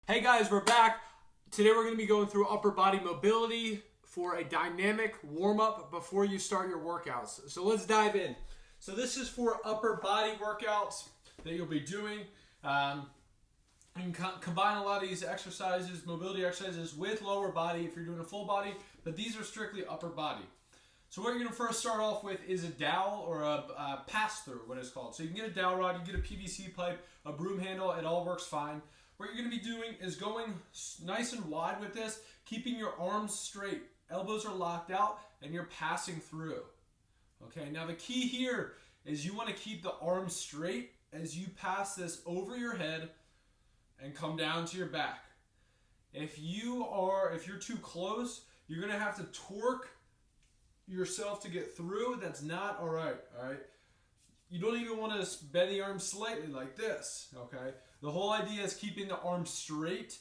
Hey guys, we're back. Today we're going to be going through upper body mobility for a dynamic warm-up before you start your workouts. So let's dive in. So this is for upper body workouts that you'll be doing. You can combine a lot of these exercises, mobility exercises, with lower body if you're doing a full body, but these are strictly upper body. So what you're going to first start off with is a dowel or a pass-through, what it's called. So you can get a dowel rod, you get a PVC pipe, a broom handle, it all works fine. What you're going to be doing is going nice and wide with this, keeping your arms straight. Elbows are locked out and you're passing through. Okay, now the key here is you want to keep the arms straight as you pass this over your head and come down to your back. If you're too close, you're going to have to torque yourself to get through. That's not all right. You don't even want to bend the arms slightly like this, okay? The whole idea is keeping the arms straight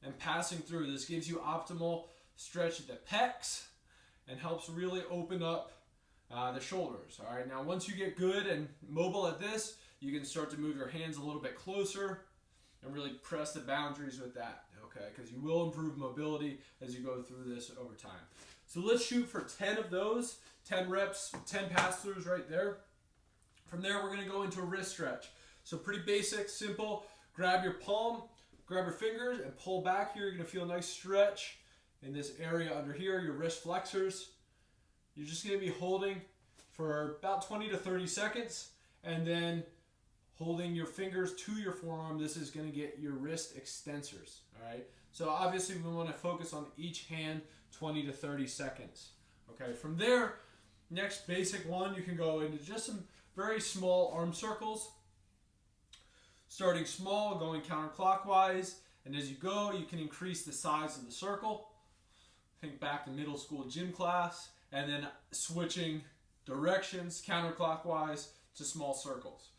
and passing through. This gives you optimal stretch at the pecs and helps really open up the shoulders, all right? Now, once you get good and mobile at this, you can start to move your hands a little bit closer and really press the boundaries with that, okay? Because you will improve mobility as you go through this over time. So let's shoot for 10 of those, 10 reps, 10 pass-throughs right there. From there, we're going to go into a wrist stretch. So pretty basic, simple. Grab your palm, grab your fingers, and pull back here. You're going to feel a nice stretch in this area under here, your wrist flexors. You're just going to be holding for about 20 to 30 seconds, and then holding your fingers to your forearm. This is going to get your wrist extensors, all right? So obviously, we want to focus on each hand 20 to 30 seconds. Okay, from there, next basic one, you can go into just some very small arm circles. Starting small, going counterclockwise, and as you go, you can increase the size of the circle. Think back to middle school gym class, and then switching directions counterclockwise to small circles.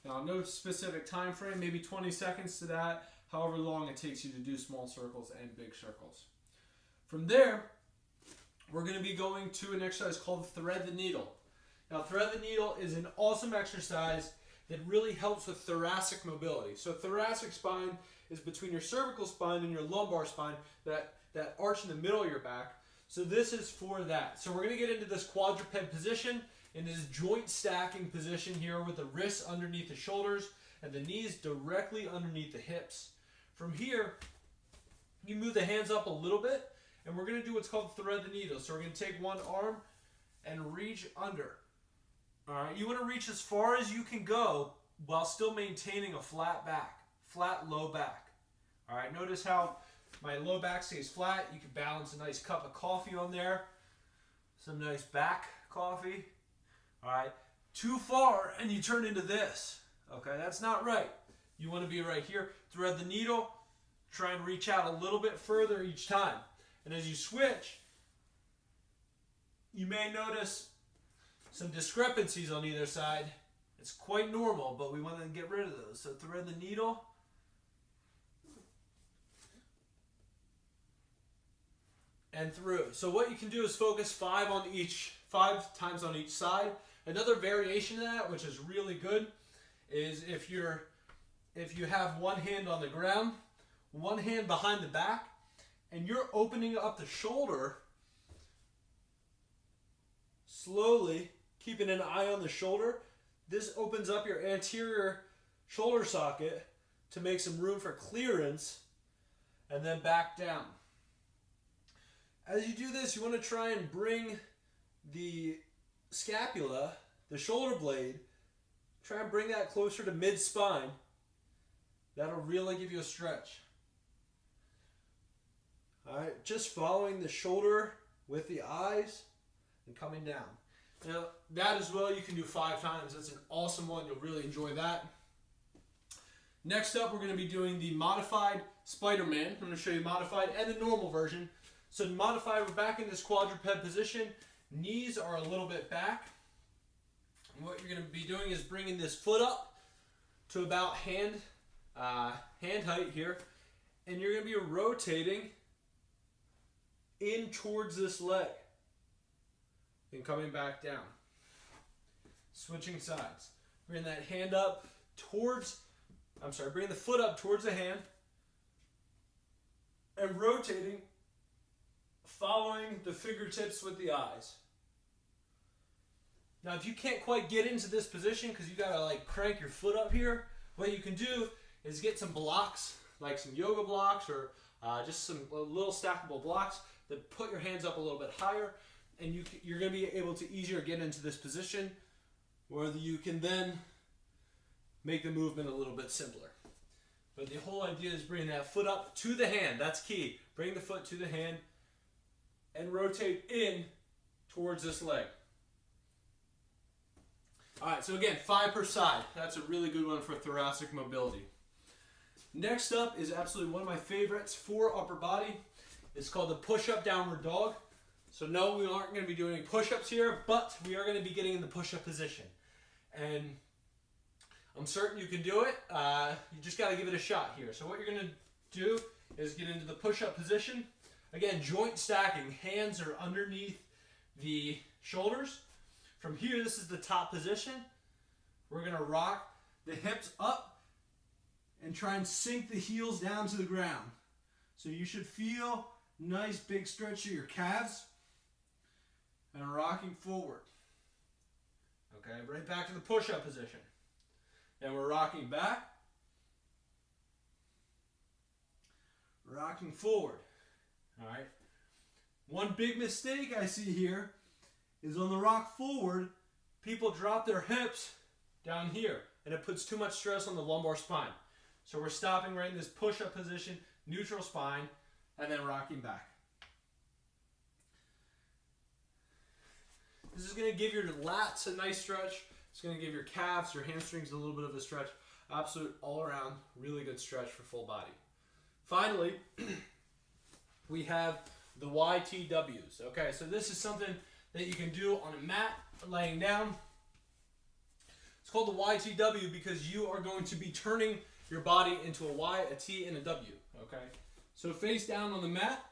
Now, no specific time frame, maybe 20 seconds to that, however long it takes you to do small circles and big circles. From there, we're going to be going to an exercise called thread the needle. Now, thread the needle is an awesome exercise that really helps with thoracic mobility. So thoracic spine is between your cervical spine and your lumbar spine, that arch in the middle of your back. So this is for that. So we're going to get into this quadruped position, in this joint stacking position here with the wrists underneath the shoulders and the knees directly underneath the hips. From here, you move the hands up a little bit, and we're going to do what's called thread the needle. So we're going to take one arm and reach under. All right, you want to reach as far as you can go while still maintaining a flat back, flat low back. All right, notice how my low back stays flat. You can balance a nice cup of coffee on there, some nice back coffee. All right, too far and you turn into this. Okay, that's not right. You want to be right here. Thread the needle, try and reach out a little bit further each time. And as you switch, you may notice some discrepancies on either side. It's quite normal, but we want to get rid of those. So thread the needle. And through. So what you can do is focus 5 times on each side. Another variation of that, which is really good, is if you have one hand on the ground, one hand behind the back, and you're opening up the shoulder slowly, keeping an eye on the shoulder. This opens up your anterior shoulder socket to make some room for clearance, and then back down. As you do this, you want to try and bring the scapula, the shoulder blade, try and bring that closer to mid-spine. That'll really give you a stretch. All right, just following the shoulder with the eyes and coming down. Now, that as well you can do 5 times. That's an awesome one. You'll really enjoy that. Next up, we're going to be doing the modified Spider-Man. I'm going to show you modified and the normal version. So to modify, we're back in this quadruped position. Knees are a little bit back. And what you're going to be doing is bringing this foot up to about hand height here. And you're going to be rotating in towards this leg. And coming back down. Switching sides. Bring that hand up towards, bring the foot up towards the hand. rotating, following the fingertips with the eyes. Now, if you can't quite get into this position because you gotta like crank your foot up here, what you can do is get some blocks, like some yoga blocks or just some little stackable blocks that put your hands up a little bit higher, and you're gonna be able to easier get into this position where you can then make the movement a little bit simpler. But the whole idea is bringing that foot up to the hand. That's key. Bring the foot to the hand and rotate in towards this leg. All right, so again, 5 per side. That's a really good one for thoracic mobility. Next up is absolutely one of my favorites for upper body. It's called the push-up downward dog. So no, we aren't going to be doing push-ups here, but we are going to be getting in the push-up position. And I'm certain you can do it. You just got to give it a shot here. So what you're going to do is get into the push-up position. Again, joint stacking. Hands are underneath the shoulders. From here, this is the top position. We're going to rock the hips up and try and sink the heels down to the ground. So you should feel nice big stretch of your calves and rocking forward. Okay, right back to the push-up position. Then we're rocking back, rocking forward. All right. One big mistake I see here is on the rock forward, people drop their hips down here, and it puts too much stress on the lumbar spine. So we're stopping right in this push-up position, neutral spine, and then rocking back. This is going to give your lats a nice stretch. It's going to give your calves, your hamstrings a little bit of a stretch. Absolute all-around, really good stretch for full body. Finally, we have the YTWs. Okay, so this is something that you can do on a mat, laying down. It's called the YTW because you are going to be turning your body into a Y, a T, and a W. Okay, so face down on the mat,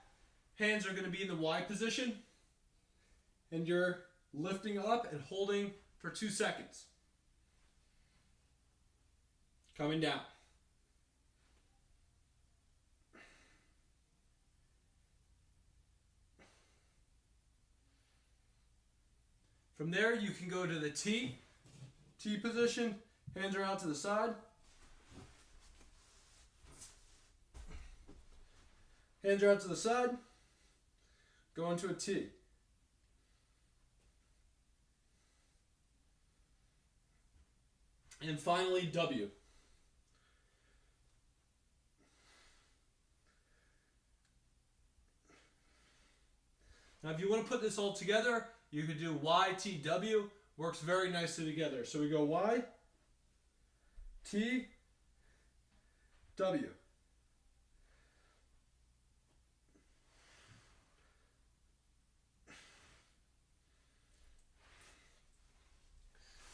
hands are going to be in the Y position, and you're lifting up and holding for 2 seconds. Coming down. From there, you can go to the T position. Hands are out to the side. Hands are out to the side. Go into a T. And finally, W. Now, if you want to put this all together, you could do YTW. Works very nicely together. So we go Y, T, W.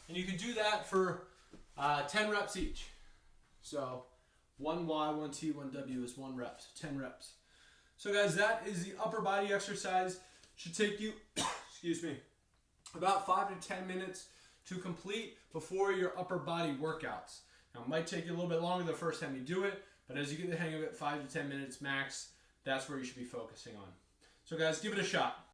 And you can do that for 10 reps each. So 1 Y, 1 T, 1 W is 1 rep, 10 reps. So guys, that is the upper body exercise. Should take you, excuse me, about 5 to 10 minutes to complete before your upper body workouts. Now it might take you a little bit longer the first time you do it, but as you get the hang of it, 5 to 10 minutes max, that's where you should be focusing on. So guys, give it a shot.